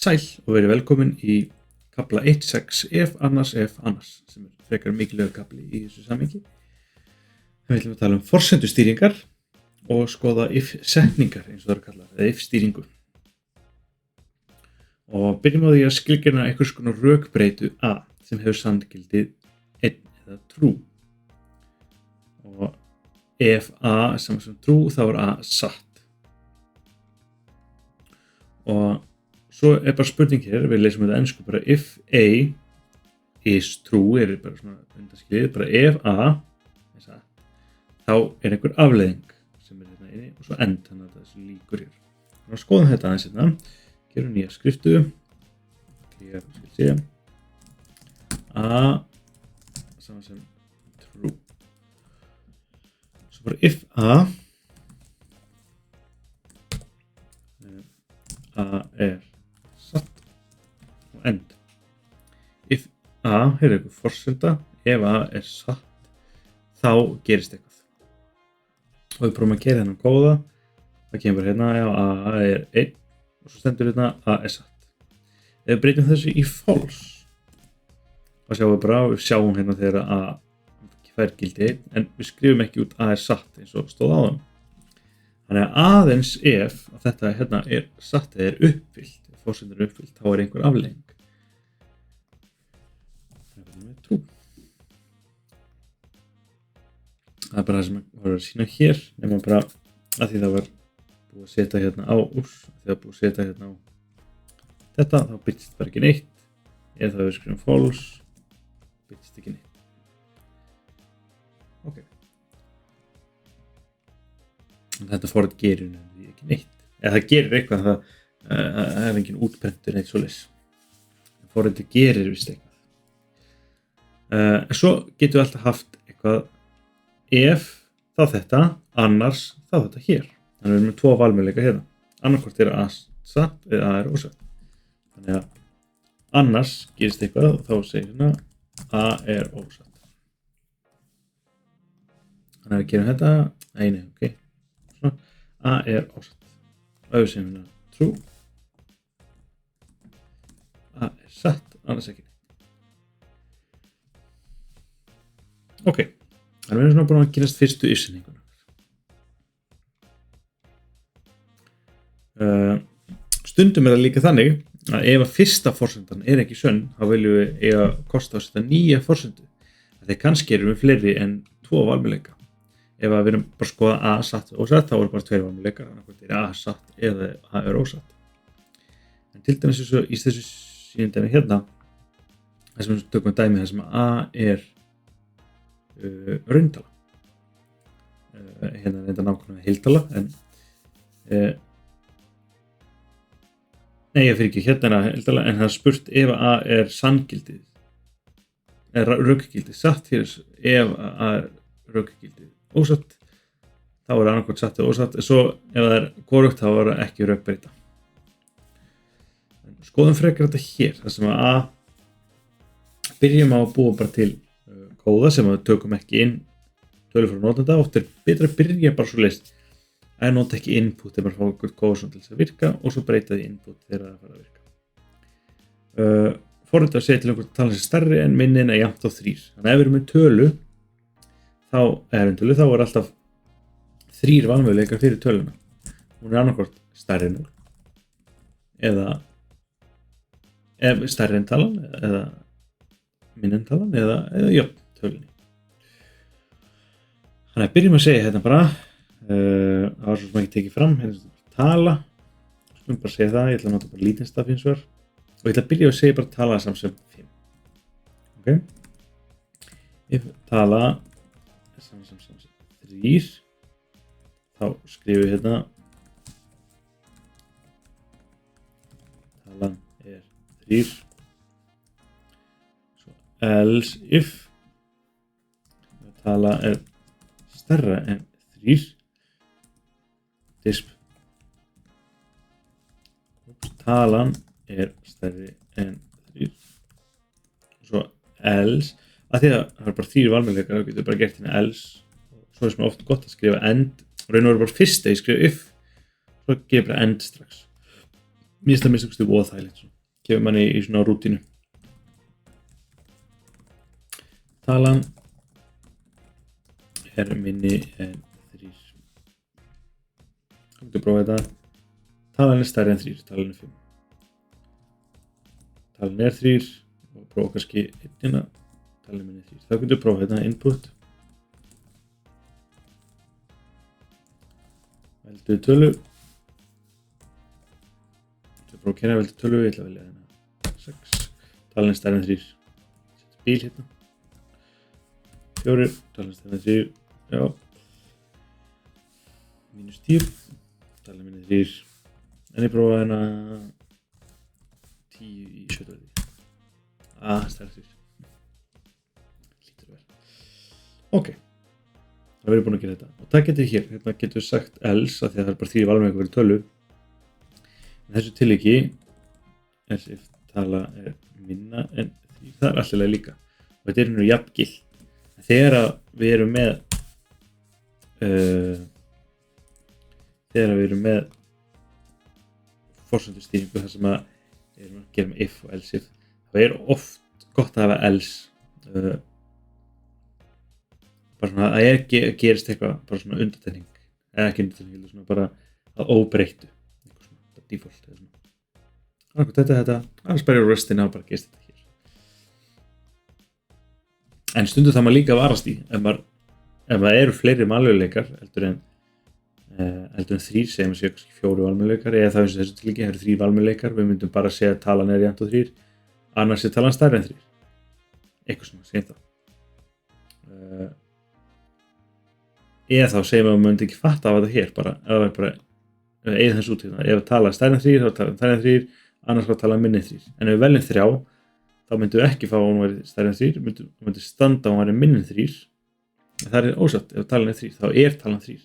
Sæl og verið velkomin í kafla 1.6 ef annars sem frekar mikilvægur kafli í þessu samhengi. Við ætlum að tala forsendustýringar og skoða if-setningar eins og það kallar, eða if-stýringu. Og byrjum á því að skilgreina einhvers konar rökbreytu A sem hefur sanngildi 1 eða true. Og ef A er saman sem true þá er A satt. Og svo bara spurning hér, við leysum þetta ensku bara if A is true, bara svona undanskilið, bara ef A er satt, þá einhver afleiðing sem hérna inni og svo end, þannig að þessu líkur hér. Þannig að skoðum þetta aðeins hérna, gerum nýja skriftu, hér skal sé, A saman sem true. Svo bara if A er satt og end. If A er eitthvað forsenda, ef A er satt, þá gerist eitthvað. Og við prófum að gera þennan kóða, það kemur bara hérna, já, A er 1 og svo stendur hérna A er satt. Ef við breytum þessu í false, þá sjáum við bara, við sjáum hérna þegar A fær gildi 1, en við skrifum ekki út A er satt eins og stóð áðan. Þannig að aðeins ef að þetta hérna er satt eða er uppfyllt, ef forsendur er uppfyllt, þá er einhver afleiðing. Það er bara það sem við vorum að sína hér, nema bara að því það var búið að setja hérna á þegar búið að setja hérna á þetta, þá byggist bara ekki neitt. Ef það við skrifum false, byggist ekki neitt. Ok. Þetta forrit gerir ekki neitt. Eða það gerir eitthvað, það er engin útprentur neitt svoleiðis. Forritið gerir vist eitthvað. En svo getum við alltaf haft eitthvað ef þá þetta, annars þá þetta hér. Þannig við erum með 2 valmöguleika hérna. Annarkvort er A satt eða A er ósatt. Þannig að annars gerist eitthvað og þá segir hérna A er ósatt. Þannig að við gerum þetta, nei, ok. A er ósatt. Og ef við segjum hérna true, A er satt, annars ekki. Ok, þannig við erum svona búin að kynast fyrstu if-setninguna. Stundum er það líka þannig að ef að fyrsta forsendan er ekki sönn, þá viljum við eiga kosta að setja nýja forsendu. Þegar kannski erum við fleiri en 2 valmöguleika. Ef við erum bara að skoða A satt og ósatt, þá eru bara 2 valmöguleikar, annarkvort er A satt eða A er ósatt. En til dæmis í þessu sínum dæmi hérna, þess að við tökum dæmi þar sem A er rauntala. Hérna er þetta nákvæmlega heiltala, en nei, ég fyrir ekki hérna heiltala, en það er spurt ef A er sanngildið, er rökgildið satt fyrir ef A er rökgildið ósatt, þá er annarkvort satt og ósatt, en svo ef það er hvorugt þá er það ekki rökbreyta. Skoðum frekar þetta hér, þar sem að byrjum á að búa bara til kóða sem við tökum ekki inn tölur frá notanda. Oft er betra að byrja bara svo leist að nota ekki input þegar maður fá eitthvað kóð til þess að virka og svo breyta því input þegar það fara að virka. Forritið að segja til einhvern tala sem stærri en minni en jafnt á 3. Þannig að ef við erum með tölu, þá er alltaf 3 valmöguleikar fyrir töluna. Hún er annarkvort stærri en 0 eða stærri en talan eða minni en talan eða jöfn tölunni. Þannig að byrjum að segja hérna bara, það var svo sem ekki tekið fram, hérna tala, skulum bara segja það, ég ætla að nota bara lítinn staf hins vegar og ég ætla að byrja að segja bara tala saman sem 5. Ok, ef tala saman sem 3, þá skrifum við hérna talan er 3, svo else if tala er stærra en 3, disp talan er stærri en 3, svo else, að því að það er bara 3 valmöguleikar, þá getur við bara gert hérna else, svo er sem oft gott að skrifa end, raun og veru bara fyrst að ég skrifa if, svo gerir bara end strax. Mér finnst það minnst voða þægilegt. kemur manni í svona rútínu. Talan er minni en 3. Þá getur prófað þetta. Talan er stærri en 3, talan er 5. Talan er 3 og prófa kannski 1, talan er minni en 3. Þá getur prófað þetta input. Veldu tölu. Þú prófa að kenna veldu tölu, ég ætla að velja hérna 6. Talan er stærri en 3. Settu bíl hérna. 4, talan er stærri en 3. Já. -10, talan er minni en 3. En ég prófa hérna 10 í 7. Stærri en 3. Lítur vel. Ok. Það verður búin að gera þetta. Og það getur hér. Hérna getur við sagt else, af því að það er bara 3 valmöguleikar fyrir tölu. En þessu tilviki, else if tala er minna en 3. Það er alltaf líka. Og þetta er nú jafngilt. Þegar við erum með forsendustýringu þar sem að erum að gera með if og else if, þá er oft gott að hafa else, bara svona að gerist eitthvað, bara svona undantekning, eða ekki undantekning, svona bara að óbreyttu, eitthvað svona, bara default eða svona. Þetta, annars bara í restina og bara gerist þetta hér. En stundum það maður líka varast í, ef það eru fleiri valmöguleikar heldur en 3, segjum við séu kannski 4 valmöguleikar, eða það eins og þessu tilviki eru 3 valmöguleikar, við myndum bara segja að talan er jafnt og 3, annars er talan stærri en 3. Eitthvað svona, segjum það. Eða þá segjum við að við myndum ekki fatta af þetta hér, bara, ef það er bara, eða þessu út hérna, ef talan er stærri en 3, þá er talan stærri en 3, annars var talan minni en 3. En ef við veljum 3, þá myndum við ekki fá að hún væri stærri en 3, myndum standa að hún væri minni en 3. En það er ósatt, ef talan er 3, þá er talan 3.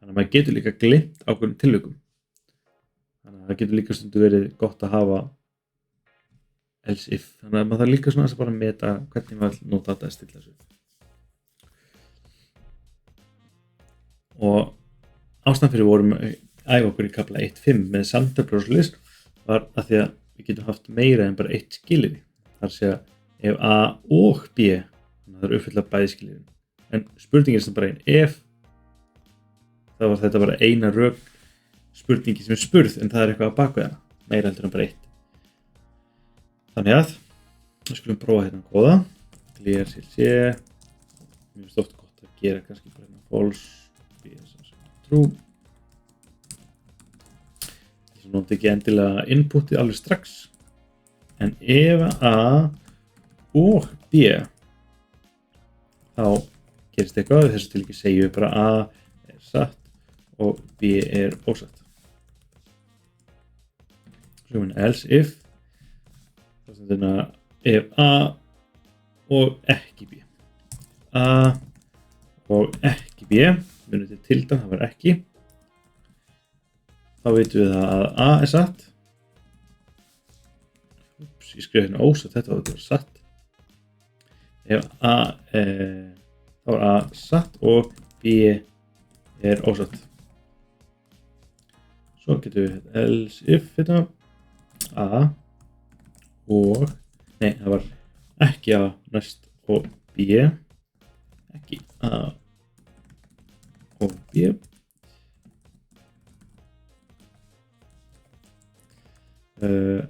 Þannig að maður getur líka gleymt ákveðnum tilvikum. Þannig að það getur líka stundum verið gott að hafa else if. Þannig að maður þarf líka svona að bara meta hvernig maður nota þetta að stilla þessu. Og ástæðan fyrir vorum að æfa okkur í kafla 1.5 með samtöflur og svoleiðis var að því að við getum haft meira en bara 1 skilyrði. Það er að segja ef A og B, þannig að það er uppfylla bæði skilyrðin. En spurningin er sem bara einn, ef þá var þetta bara eina rök spurningi sem er spurð, en það er eitthvað á bakvið hana, meira heldur en bara 1. Þannig að við skulum prófa hérna að kóða, clear CLC, mér finnst oft gott að gera kannski bara hérna false, true. Ég noti ekki endilega inputið alveg strax, en ef A og B þá gerist eitthvað, þessu til ekki segjum við bara A er satt og B er ósatt. Svo else if, þá stendur hérna ef A og ekki B. A og ekki B, munum til tildan, það var ekki. Þá veitum við að A er satt. Úps, ég skrif hérna ósatt, þetta var satt. Ef A þá er A satt og B er ósatt. Svo getum við else if þetta A og, nei, það var ekki A næst og B, ekki A og B.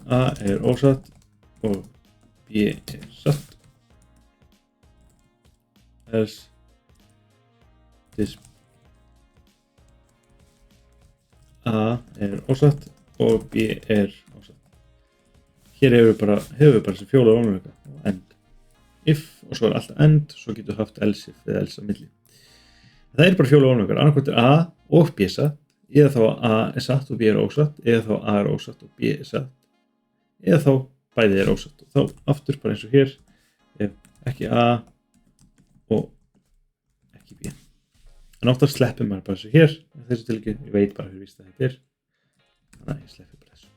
A er ósatt og B er satt. Else A er ósatt og B er ósatt. Hér hefur við bara þessi 4 valmöguleika og end. If og svo er alltaf end, svo getur við haft else if eða else á milli. Það er bara 4 valmöguleikar, annarkvort er A og B satt, eða þá A er satt og B er ósatt, eða þá A er ósatt og B er satt, eða þá bæði er ósatt. Og þá aftur bara eins og hér, ef ekki A og ekki B. En oftast sleppir maður bara þessu hér, þessu tilviki, ég veit bara víst að þetta er, þannig að ég sleppi bara þessu.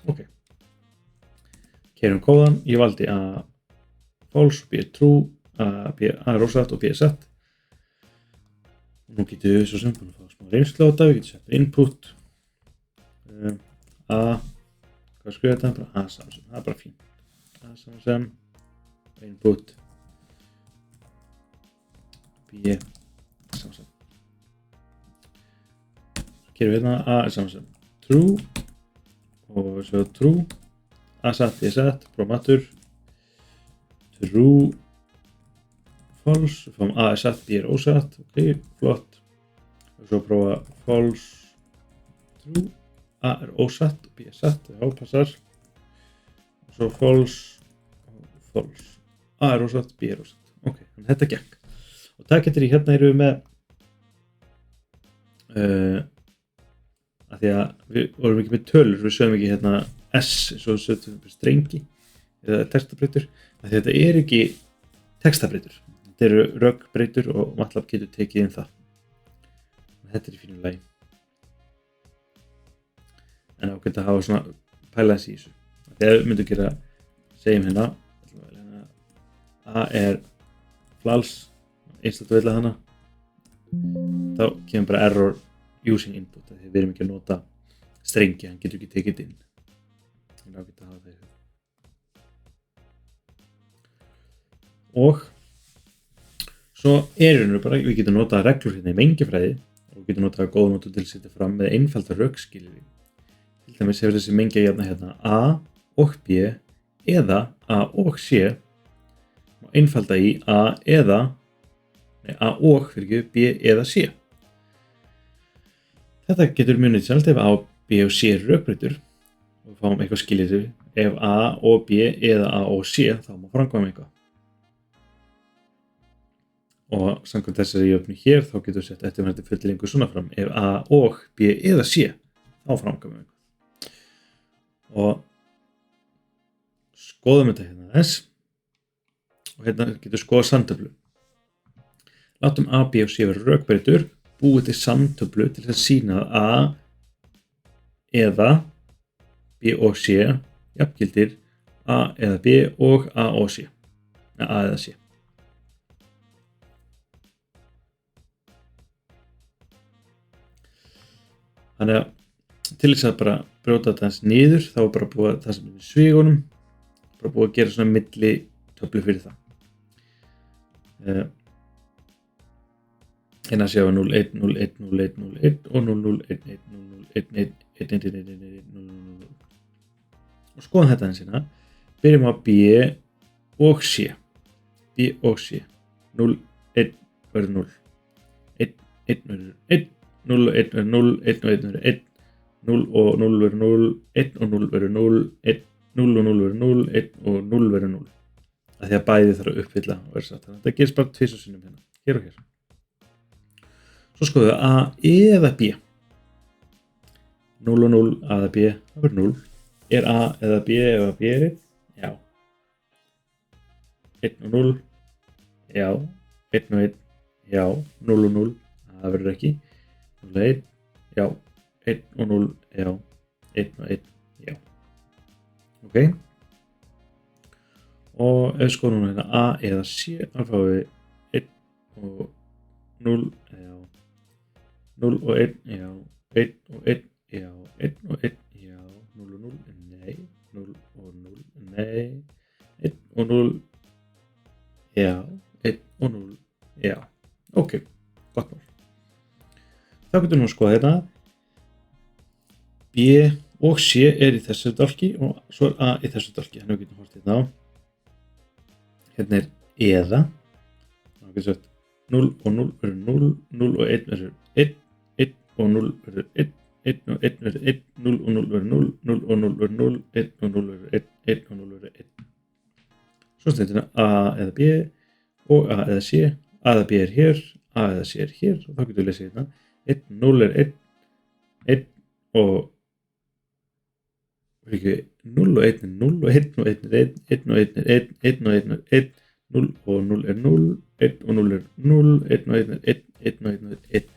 Ok. Keyrum kóðan, ég valdi A false, B er true, A er ósatt og B er satt. Nú getum við svo sem búin að fá smá reynslu á þetta, við getum sett input, A, hvað hvað skrifa þetta? Bara A saman sem, það bara fínt. A saman sem, input, B saman sem. Gerum við A saman sem true, og svo true, A satt, B satt, prófum aftur, true, false, við fáum A satt, B ósatt, ok, flott, og svo prófa false, true, A ósatt, B satt, já, passar, og svo false, false, A ósatt, B ósatt, ok, þannig þetta gekk, og það getur í hérna erum við með, að því að við vorum ekki með tölur, við sögum ekki hérna S, svo sögum við strengi, eða textabreytur, að því þetta ekki textabreytur, þetta eru rökbreytur og MATLAB getur tekið inn það. Þetta í fínu lagi. En ágætt að hafa svona pæla þessi í þessu. Þegar við myndum gera, segjum hérna, A false, einstakt veitlega hana, þá kemur bara error using input, því við erum ekki að nota strengi, hann getur ekki tekið inn. Þannig ágætt að hafa það í huga. Og svo bara, við getum notað reglur hérna í mengifræði og við getum notað góða notu til að setja fram með einfaldar rökskilyrði. Til dæmis hefur þessi mengja hérna A og B eða A og C og einfalda í A og B eða C. Þetta getur munið sjálft ef A og B og C eru rökbreytur og við fáum eitthvað skilyrði. Ef A og B eða A og C þá má framkvæma eitthvað. Og samkvæmt þessari jöfnu hér þá getur við sett eftirfarandi fullyrðingu svona fram. Ef A og B eða C þá framkvæmum við eitthvað. Og skoðum þetta hérna þess. Og hérna getur skoða samtöflu. Látum A, B og C vera rökbreytur, búið til samtöflu til að sýna að A eða B og C jafngildir A eða B og A og C. A eða C. Þannig að til þess að bara brjóta þetta eins niður þá er bara búið að það sem er við svigunum, bara búið að gera svona milli töflu fyrir það. Hérna séum við 0, 1, 0, 1, 0, 1, 0, 1 og 0, 0, 1, 1, 0, 0, 1, 1, 1, 1, 1, 1, 1, 0, 0. Og skoðum þetta eins hérna. Byrjum á B og C. B og C. 0, 1 verður 0. 1, 1 verður 1. 0 og 1 verður 0, 1 og 1 verður 1, 0 og 0 verður 0, 1 og 0 verður 0, 1, 0 og 0 verður 0, 1 og 0 verður 0. Af því að bæði þarf að uppfylla og verður satt. Þetta gerist bara tvisvar sinnum hérna, hér og hér. Svo skoðum við A eða B. 0 og 0, A eða B, það verður 0. Er A eða B eða B er 1? Já. 1 og 0, já. 1 og 1, já. 0 og 0, það verður ekki. 0 og 1, já. 1 og 0, já. 1 og 1, já. Ok. Og ef við skoðum hérna A eða C, þá fáum við 1 og 0, já. 0 og 1, já. 1 og 1, já. 1 og 1, já. 0 og 0, nei. 0 og 0, nei. 1 og 0, já. 1 og 0, já. Ok, gott mál. Þá getum við að skoða hérna. B og C er í þessu dálki og svo er A í þessu dálki. Þannig að við getum horft hérna á. Hérna er eða. Þá getum við sagt 0 og 0 verður 0, 0 og 1 verður 1, 1 og 0 verður 1, 1 og 1 verður 1, 0 og 0 verður 0, 0 og 0 verður 0, 1 og 0 verður 1, 1 og 0 verður 1. Svo stendur hérna A eða B og A eða C. A eða B er hér, A eða C er hér og þá getum við lesið hérna. 1, 0 er 1, 1 og 0 og 1 er 0 og 1 og 1 er 1, 1 og 1 er 1, 1 og 1 er 1, 0 og 0 er 0, 1 og 0 er 0, 1 og 1 er 1, 1 og 1 er 1.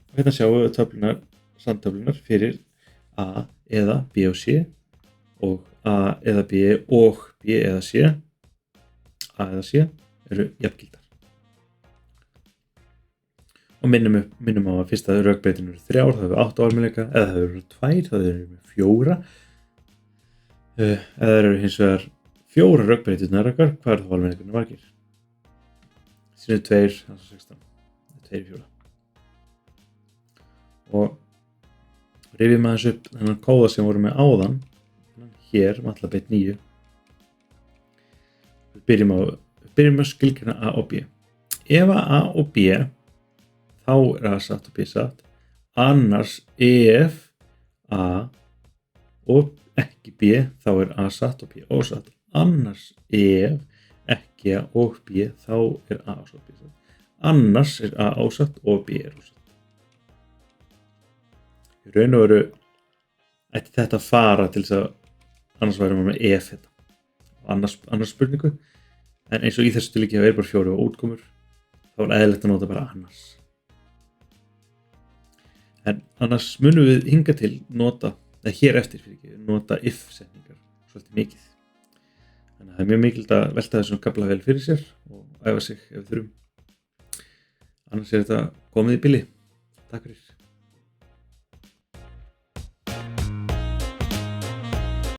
Og hérna sjáum við töflunar, samtöflunar fyrir A eða B og C og A eða B og B eða C. A eða C eru jafngildar. Og minnum á að fyrst að rökbreytin eru 3, það hefur 8 valmöguleika, eða það hefur 2, það hefur 4. Ef það eru hins vegar 4 rökbreyturnar okkar, hvað þá valmöguleikarnir margir? Sinni 2, það er 16. 2 í 4. Og rifjum aðeins upp þennan kóða sem vorum með áðan, hér, matlabeit 9. Við byrjum að skilgreina A og B. Ef A og B, þá er A satt og B satt. Annars ef A og ekki B, þá er A satt og B ósatt. Annars ef ekki A og B, þá er A ósatt og B satt. Annars er A ósatt og B er ósatt. Í raun og veru ætti þetta að fara til þess að annars væri maður með ef þetta. Annars spurningu. En eins og í þessu tilviki er bara 4 útkomur, þá er eðlilegt að nota bara annars. En annars munum við hingað til hér eftir nota if-setningar svolítið mikið. Þannig að það er mjög mikilvægt að velta þessum kafla vel fyrir sér og æfa sig ef við þurfum. Annars er þetta komið í bili. Takk fyrir.